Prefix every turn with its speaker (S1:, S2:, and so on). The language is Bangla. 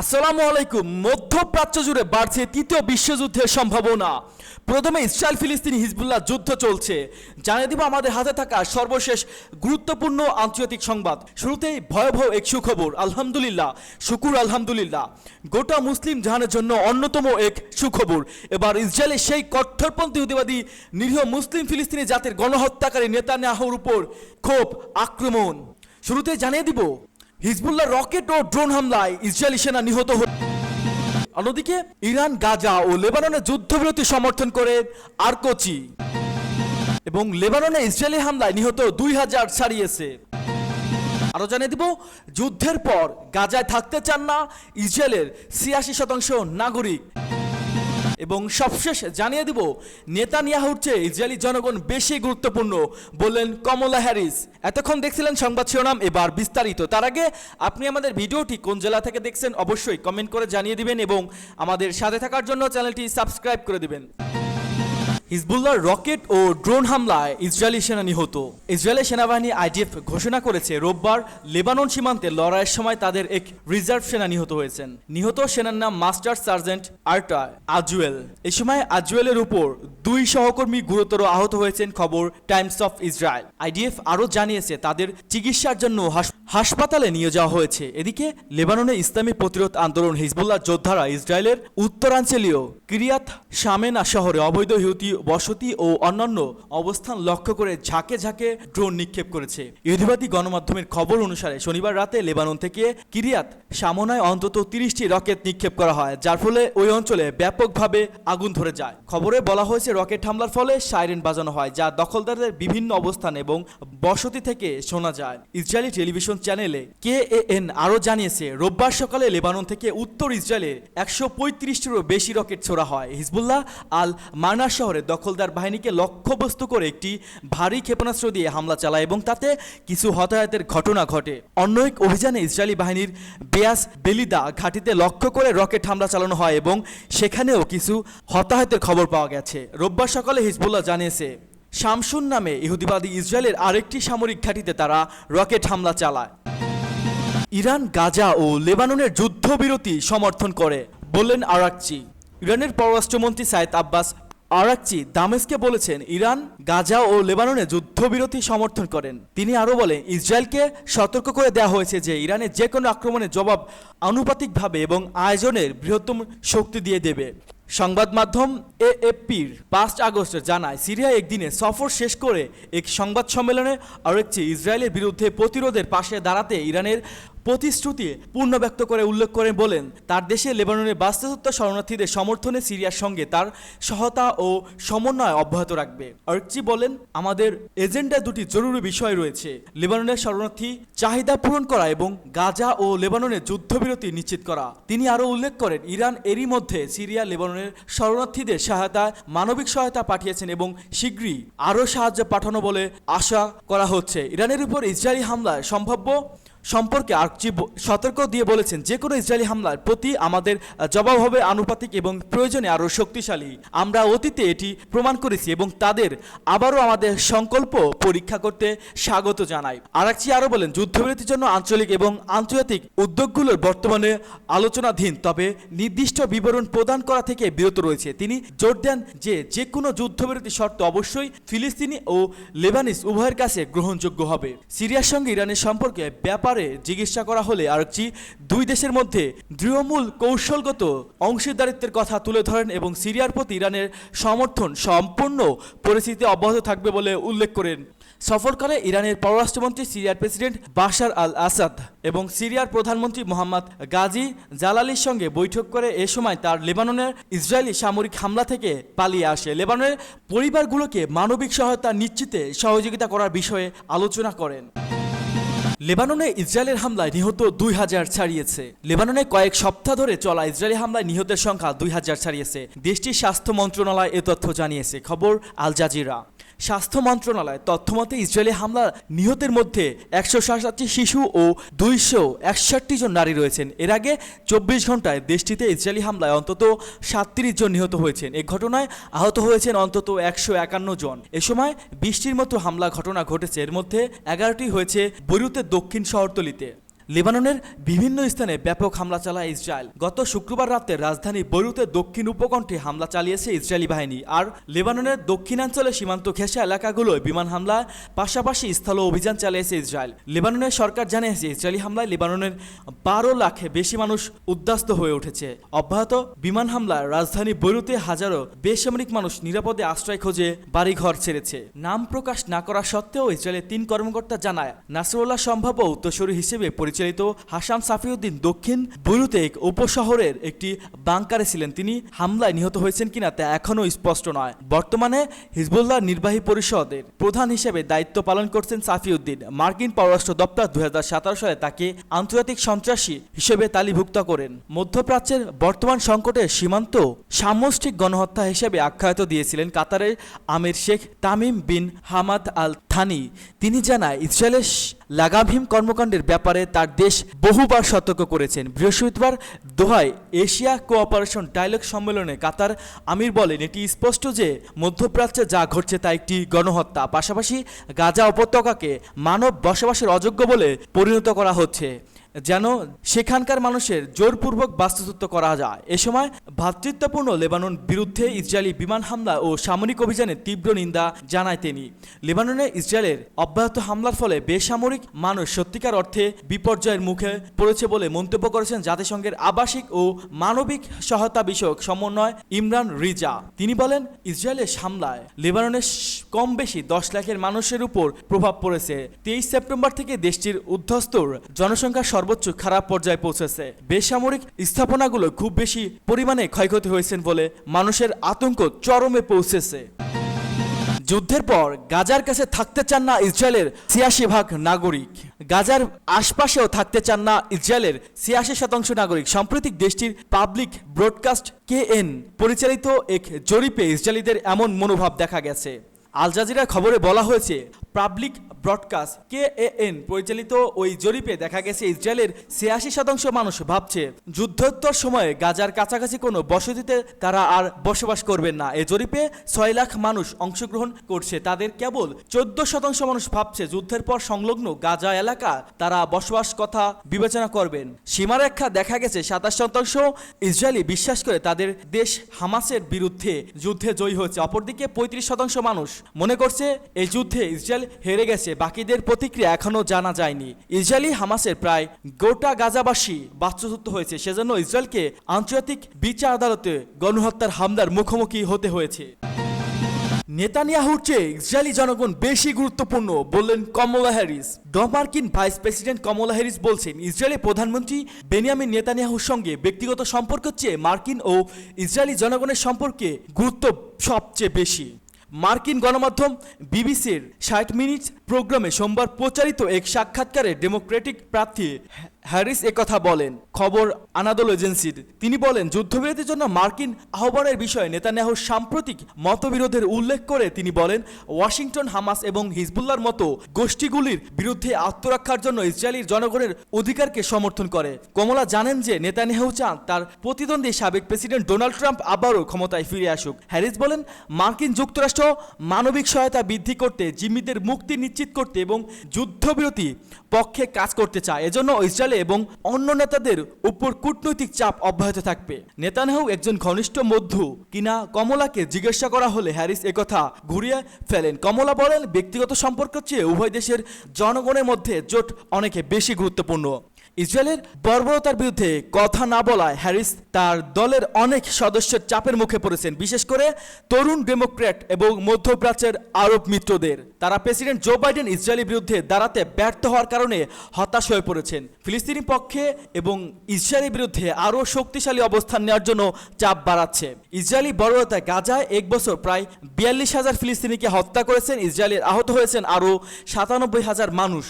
S1: আসসালামু আলাইকুম। মধ্যপ্রাচ্য জুড়ে বাড়ছে তৃতীয় বিশ্বযুদ্ধের সম্ভাবনা। প্রথমে ইসরায়েল ফিলিস্তিনি হিজবুল্লাহ যুদ্ধ চলছে। জানিয়ে দিব আমাদের হাতে থাকা সর্বশেষ গুরুত্বপূর্ণ আন্তর্জাতিক সংবাদ। শুরুতেই ভয়াবহ এক সুখবর, আলহামদুলিল্লাহ, শুকুর আলহামদুলিল্লাহ। গোটা মুসলিম জাহানের জন্য অন্যতম এক সুখবর। এবার ইসরায়েলের সেই কট্টরপন্থী হুতিবাদী নিরীহ মুসলিম ফিলিস্তিনি জাতির গণহত্যাকারী নেতানিয়াহুর উপর ক্ষোভ আক্রমণ। শুরুতে জানিয়ে দিব হিজবুল্লাহ রকেট ও ড্রোন হামলায় ইসরায়েলি সেনা নিহত হল। অন্যদিকে ইরান গাজা ও লেবাননে যুদ্ধবিরতি সমর্থন করে আরকোচি এবং লেবাননে ইসরায়েলি হামলায় নিহত 2000 ছাড়িয়েছে। আরো জানিয়ে দিব যুদ্ধের পর গাজায় থাকতে চান না ইসরায়েলের 86% নাগরিক। এবং সবশেষ জানিয়ে দিব নেতানিয়াহুর চেয়ে ইসরায়েলি জনগণ বেশি গুরুত্বপূর্ণ বললেন কমলা হ্যারিস। এতক্ষণ দেখছিলেন সংবাদ শিরোনাম, এবার বিস্তারিত। তার আগে আপনি আমাদের ভিডিওটি কোন জেলা থেকে দেখছেন অবশ্যই কমেন্ট করে জানিয়ে দিবেন এবং আমাদের সাথে থাকার জন্য চ্যানেলটি সাবস্ক্রাইব করে দিবেন। হিজবুল্লাহর রকেট ও ড্রোন হামলায় ইসরায়েলি সেনা নিহত। ইসরায়েলের সেনাবাহিনী আইডিএফ ঘোষণা করেছে রোববার লেবানন সীমান্তে লড়াইয়ের সময় তাদের এক রিজার্ভ সেনা নিহত হয়েছেন। নিহত সেনার নাম মাস্টার সার্জেন্ট আর্টা আজুয়েল। এই সময় আজুয়েলের উপর 2 সহকর্মী গুরুতর আহত হয়েছেন, খবর টাইমস অফ ইসরায়েল। আইডিএফ আরও জানিয়েছে তাদের চিকিৎসার জন্য হাসপাতালে নিয়ে যাওয়া হয়েছে। এদিকে লেবাননে ইসলামী প্রতিরোধ আন্দোলন হিজবুল্লাহ যোদ্ধারা ইসরায়েলের উত্তরাঞ্চলীয় কিরিয়াত শামেনা শহরে অবৈধ ইহুদি বসতি ও অন্যান্য অবস্থান লক্ষ্য করে ঝাঁকে ঝাঁকে ড্রোন নিক্ষেপ করেছে। ইহুদিবাদী গণমাধ্যমের খবর অনুসারে শনিবার রাতে লেবানন থেকে কিরিয়াত শামনায় অন্তত 30টি রকেট নিক্ষেপ করা হয়, যার ফলে ওই অঞ্চলে ব্যাপকভাবে আগুন ধরে যায়। খবরে বলা হয়েছে রকেট হামলার ফলে সাইরেন বাজানো হয়, যা দখলদারদের বিভিন্ন অবস্থান এবং বসতি থেকে শোনা যায়। ইসরায়েলি টেলিভিশন চ্যানেলে KAN আরও জানিয়েছে রোববার সকালে লেবানন থেকে উত্তর ইসরায়েলে 135টিরও বেশি রকেট ছোড়া হয়। হিজবুল্লাহ আল মানার শহরে দখলদার বাহিনীকে লক্ষ্যবস্তু করে একটি ভারী ক্ষেপণাস্ত্র দিয়ে হামলা চালায় এবং তাতে কিছু হতাহতের ঘটনা ঘটে। অন্য এক অভিযানে ইসরায়েলি বাহিনীর বেয়াস বেলিদা ঘাঁটিতে লক্ষ্য করে রকেট হামলা চালানো হয় এবং সেখানেও কিছু হতাহতের খবর পাওয়া গেছে। রোববার সকালে হিজবুল্লাহ জানিয়েছে শামসুন নামে ইহুদিবাদী ইসরায়েলের আরেকটি সামরিক ঘাঁটিতে তারা রকেট হামলা চালায়। ইরান গাজা ও লেবাননের যুদ্ধবিরতি সমর্থন করে বললেন আরাকচি। ইরানের পররাষ্ট্রমন্ত্রী সাইদ আব্বাস আরাকচি দামেস্কে বলেছেন ইরান গাজা ও লেবাননে যুদ্ধবিরতি সমর্থন করেন। তিনি আরও বলেন ইসরায়েলকে সতর্ক করে দেওয়া হয়েছে যে ইরানের যে কোনো আক্রমণের জবাব আনুপাতিকভাবে এবং আয়োজনের বৃহত্তম শক্তি দিয়ে দেবে। সংবাদ মাধ্যম AFPর 5 আগস্ট জানায় সিরিয়ায় একদিনে সফর শেষ করে এক সংবাদ সম্মেলনে আরাকচি ইসরায়েলের বিরুদ্ধে প্রতিরোধের পাশে দাঁড়াতে ইরানের প্রতিশ্রুতি পূর্ণ ব্যক্ত করে উল্লেখ করে বলেন তার দেশে লেবাননের বাস্তুতত্ত্ব শরণার্থীদের সমর্থনে সিরিয়ার সঙ্গে তার সহায়তা ও সমন্বয় অব্যাহত রাখবে। আরাকচি বলেন আমাদের এজেন্ডায় 2টি জরুরি বিষয় রয়েছে, লেবাননের শরণার্থী চাহিদা পূরণ করা এবং গাজা ও লেবাননের যুদ্ধবিরতি নিশ্চিত করা। তিনি আরও উল্লেখ করেন ইরান এরই মধ্যে সিরিয়া লেবাননের শরণার্থীদের সহায়তায় মানবিক সহায়তা পাঠিয়েছেন এবং শীঘ্রই আরও সাহায্য পাঠানো বলে আশা করা হচ্ছে। ইরানের উপর ইসরায়েলি হামলার সম্ভাব্য সম্পর্কে আরাকচি সতর্ক দিয়ে বলেছেন যে কোনো ইসরায়েলি হামলার প্রতি আমাদের জবাব হবে আনুপাতিক এবং প্রয়োজনে আরও শক্তিশালী। আমরা অতীতে এটি প্রমাণ করেছি এবং তাদের আবারও আমাদের সংকল্প পরীক্ষা করতে স্বাগত জানাই। আরাকচি আরও বলেন যুদ্ধবিরতির জন্য আঞ্চলিক এবং আন্তর্জাতিক উদ্যোগগুলোর বর্তমানে আলোচনাধীন, তবে নির্দিষ্ট বিবরণ প্রদান করা থেকে বিরত রয়েছে। তিনি জোর দেন যে কোনো যুদ্ধবিরতি শর্ত অবশ্যই ফিলিস্তিনি ও লেবানিজ উভয়ের কাছে গ্রহণযোগ্য হবে। সিরিয়ার সঙ্গে ইরানের সম্পর্কে ব্যাপার জিজ্ঞাসা করা হলে আরাকচি 2 দেশের মধ্যে দৃঢ়মূল কৌশলগত অংশীদারিত্বের কথা তুলে ধরেন এবং সিরিয়ার প্রতি ইরানের সমর্থন সম্পূর্ণ পরিস্থিতি অব্যাহত থাকবে বলে উল্লেখ করেন। সফরকালে ইরানের পররাষ্ট্রমন্ত্রী সিরিয়ার প্রেসিডেন্ট বাশার আল আসাদ এবং সিরিয়ার প্রধানমন্ত্রী মোহাম্মদ গাজী জালালির সঙ্গে বৈঠক করে এ সময় তার লেবাননের ইসরায়েলি সামরিক হামলা থেকে পালিয়ে আসে লেবাননের পরিবারগুলোকে মানবিক সহায়তা নিশ্চিতে সহযোগিতা করার বিষয়ে আলোচনা করেন। লেবাননে ইসরায়েলের হামলায় নিহত 2000 ছাড়িয়েছে। লেবাননে কয়েক সপ্তাহ ধরে চলা ইসরায়েলি হামলায় নিহতের সংখ্যা 2000 ছাড়িয়েছে। দেশটির স্বাস্থ্য মন্ত্রণালয় এ তথ্য জানিয়েছে, খবর আল জাজিরা। স্বাস্থ্য মন্ত্রণালয় তথ্যমতে ইসরায়েলি হামলা নিহতের মধ্যে 167টি শিশু ও 261 জন নারী রয়েছেন। এর আগে 24 ঘন্টায় দেশটিতে ইসরায়েলি হামলায় অন্তত 37 জন নিহত হয়েছেন। এ ঘটনায় আহত হয়েছেন অন্তত 151 জন। এ সময় 20টির মতো হামলা ঘটনা ঘটেছে, এর মধ্যে 11টি হয়েছে বৈরুতের দক্ষিণ শহরতলিতে। লেবাননের বিভিন্ন স্থানে ব্যাপক হামলা চালায় ইসরায়েল। গত শুক্রবার রাতে রাজধানী বৈরুতে দক্ষিণ উপকণ্ঠে হামলা চালিয়েছে ইসরায়েলি বাহিনী। আর লেবাননের দক্ষিণাঞ্চলে সীমান্ত ঘেঁষা এলাকাগুলোয় বিমান হামলা পাশাপাশি স্থল অভিযান চালিয়েছে ইসরায়েল। লেবাননের সরকার জানিয়েছে ইসরায়েলি হামলায় লেবাননের 12 লাখে বেশি মানুষ উদ্বাস্ত হয়ে উঠেছে। অব্যাহত বিমান হামলায় রাজধানী বৈরুতে হাজারো বেসামরিক মানুষ নিরাপদে আশ্রয় খোঁজে বাড়িঘর ছেড়েছে। নাম প্রকাশ না করা সত্ত্বেও ইসরায়েলের 3 কর্মকর্তা জানায় নাসরুল্লাহ সম্ভাব্য উত্তরসূরি হিসেবে পরিচালিত হাসান সাফিউদ্দিন দক্ষিণ বৈরুতে এক উপশহরের একটি বাংকারে ছিলেন। তিনি হামলায় নিহত হয়েছেন কিনা তা এখনও স্পষ্ট নয়। বর্তমানে হিজবুল্লাহ নির্বাহী পরিষদের প্রধান হিসেবে দায়িত্ব পালন করছেন সাফিউদ্দিন। মার্কিন পররাষ্ট্র দপ্তর 2017 সালে তাকে আন্তর্জাতিক সন্ত্রাসী হিসেবে তালিভুক্ত করেন। মধ্যপ্রাচ্যের বর্তমান সংকটে সীমান্ত সামষ্টিক গণহত্যা হিসেবে আখ্যায়িত দিয়েছিলেন কাতারের আমির Sheikh Tamim bin Hamad Al Thani. তিনি জানায় ইসরায়েলের লাগামহীন কর্মকাণ্ডের ব্যাপারে তার দেশ বহুবার সতর্ক করেছেন। বৃহস্পতিবার দোহায় এশিয়া কোঅপারেশন ডায়ালগ সম্মেলনে কাতার আমির বলেন, এটি স্পষ্ট যে মধ্যপ্রাচ্যে যা ঘটছে তা একটি গণহত্যা। পাশাপাশি গাজা উপত্যকাকে মানব বসবাসের অযোগ্য বলে পরিণত করা হচ্ছে, যেন সেখানকার মানুষের জোরপূর্বক বাস্তুচ্যুত করা যায়। এ সময় ভ্রাতৃত্বপূর্ণ লেবানন বিরুদ্ধে ইসরায়েলি বিমান হামলা ও সামরিক অভিযানের তীব্র নিন্দা জানায় তিনি। লেবাননে ইসরায়েলের অব্যাহত হামলার ফলে বেসামরিক মানুষ সত্যিকার অর্থে বিপর্যয়ের মুখে পড়েছে বলে মন্তব্য করেছেন জাতিসংঘের আবাসিক ও মানবিক সহায়তা বিষয়ক সমন্বয় ইমরান রিজা। তিনি বলেন, ইসরায়েলের হামলায় লেবাননের কম বেশি 10 লাখের মানুষের উপর প্রভাব পড়েছে। 23 সেপ্টেম্বর থেকে দেশটির উদ্ধস্তর জনসংখ্যা সর্বোচ্চ খারাপ পর্যায়ে পৌঁছেছে। বেসামরিক স্থাপনাগুলো খুব বেশি পরিমাণে ক্ষয়ক্ষতি হয়েছেন বলে মানুষের আতঙ্ক চরমে পৌঁছেছে। যুদ্ধের পর গাজার কাছে থাকতে চান না ইসরায়েলের 86% নাগরিক। গাজার আশপাশেও থাকতে চান না ইসরায়েলের 86% নাগরিক। সাম্প্রতিক দেশটির পাবলিক ব্রডকাস্ট KN পরিচালিত এক জরিপে ইসরায়েলিদের এমন মনোভাব দেখা গেছে। আল জাজিরার খবরে বলা হয়েছে, পাবলিক ব্রডকাস্ট KAN পরিচালিত ওই জরিপে দেখা গেছে ইসরায়েলের 86% মানুষ ভাবছে যুদ্ধোত্তর সময়ে গাজার কাছাকাছি কোনো বসতিতে তারা আর বসবাস করবেন না। এই জরিপে 6 লাখ মানুষ অংশগ্রহণ করছে। তাদের কেবল 14% মানুষ ভাবছে যুদ্ধের পর সংলগ্ন গাজা এলাকা তারা বসবাস কথা বিবেচনা করবেন। সীমারেখা দেখা গেছে 27% ইসরায়েলি বিশ্বাস করে তাদের দেশ হামাসের বিরুদ্ধে যুদ্ধে জয়ী হয়েছে। অপরদিকে 35% মানুষ মনে করছে এই যুদ্ধে ইসরায়েল হেরে গেছে। বাকিদের প্রতিক্রিয়া এখনও জানা যায়নি। ইসরায়েলি হামাসের প্রায় গোটা গাজাবাসী বাস্তুচ্যুত হয়েছে, সেজন্য ইসরায়েলকে আন্তর্জাতিক বিচার আদালতে গণহত্যার হামলার মুখোমুখি হতে হয়েছে। নেতানিয়াহুর চেয়ে ইসরায়েলি জনগণ বেশি গুরুত্বপূর্ণ বললেন কমলা হ্যারিস। মার্কিন ভাইস প্রেসিডেন্ট কমলা হ্যারিস বলছেন, ইসরায়েলের প্রধানমন্ত্রী বেনিয়ামিন নেতানিয়াহুর সঙ্গে ব্যক্তিগত সম্পর্কের চেয়ে মার্কিন ও ইসরায়েলি জনগণের সম্পর্কে গুরুত্ব সবচেয়ে বেশি। মার্কিন গণমাধ্যম বিবিসির 60 মিনিট প্রোগ্রামে সোমবার প্রচারিত এক সাক্ষাৎকারে ডেমোক্রেটিক প্রার্থী হ্যারিস একথা বলেন খবর আনাদোল এজেন্সির। তিনি বলেন, যুদ্ধবিরতির জন্য মার্কিন আহ্বানের বিষয়ে নেতানিয়াহুর সাম্প্রতিক মতবিরোধের উল্লেখ করে তিনি বলেন, ওয়াশিংটন হামাস এবং হিজবুল্লাহর মতো গোষ্ঠীগুলির বিরুদ্ধে আত্মরক্ষার জন্য ইসরায়েলি জনগণের অধিকারকে সমর্থন করে। কমলা জানেন যে নেতানিয়াহু চান তার প্রতিদ্বন্দ্বী সাবেক প্রেসিডেন্ট ডোনাল্ড ট্রাম্প আবারও ক্ষমতায় ফিরে আসুক। হ্যারিস বলেন, মার্কিন যুক্তরাষ্ট্র মানবিক সহায়তা বৃদ্ধি করতে, জিম্মিদের মুক্তি নিশ্চিত করতে এবং যুদ্ধবিরতি পক্ষে কাজ করতে চায়। এজন্য ইসরায়েল এবং অন্য নেতাদের উপর কূটনৈতিক চাপ অব্যাহত থাকবে। নেতানিয়াহু একজন ঘনিষ্ঠ বন্ধু কিনা কমলাকে জিজ্ঞাসা করা হলে হ্যারিস একথা ঘুরিয়ে ফেলেন। কমলা বলেন, ব্যক্তিগত সম্পর্কের চেয়ে উভয় দেশের জনগণের মধ্যে জোট অনেক বেশি গুরুত্বপূর্ণ। ইসরায়েলের বর্বরতার বিরুদ্ধে কথা না বলায় হ্যারিস তার দলের অনেক সদস্যের চাপের মুখে পড়েছেন, বিশেষ করে তরুণ ডেমোক্র্যাট এবং মধ্যপ্রাচ্যের আরব মিত্রদের। তারা প্রেসিডেন্ট জো বাইডেন ইসরায়েলের বিরুদ্ধে দাঁড়াতে ব্যর্থ হওয়ার কারণে হতাশ হয়ে পড়েছেন। ফিলিস্তিনি পক্ষে এবং ইসরায়েলের বিরুদ্ধে আরও শক্তিশালী অবস্থান নেওয়ার জন্য চাপ বাড়াচ্ছে। ইসরায়েলি বর্বরতায় গাজায় এক বছর প্রায় 42,000 ফিলিস্তিনিকে হত্যা করেছেন। ইসরায়েলের আহত হয়েছেন আরও 97,000 মানুষ।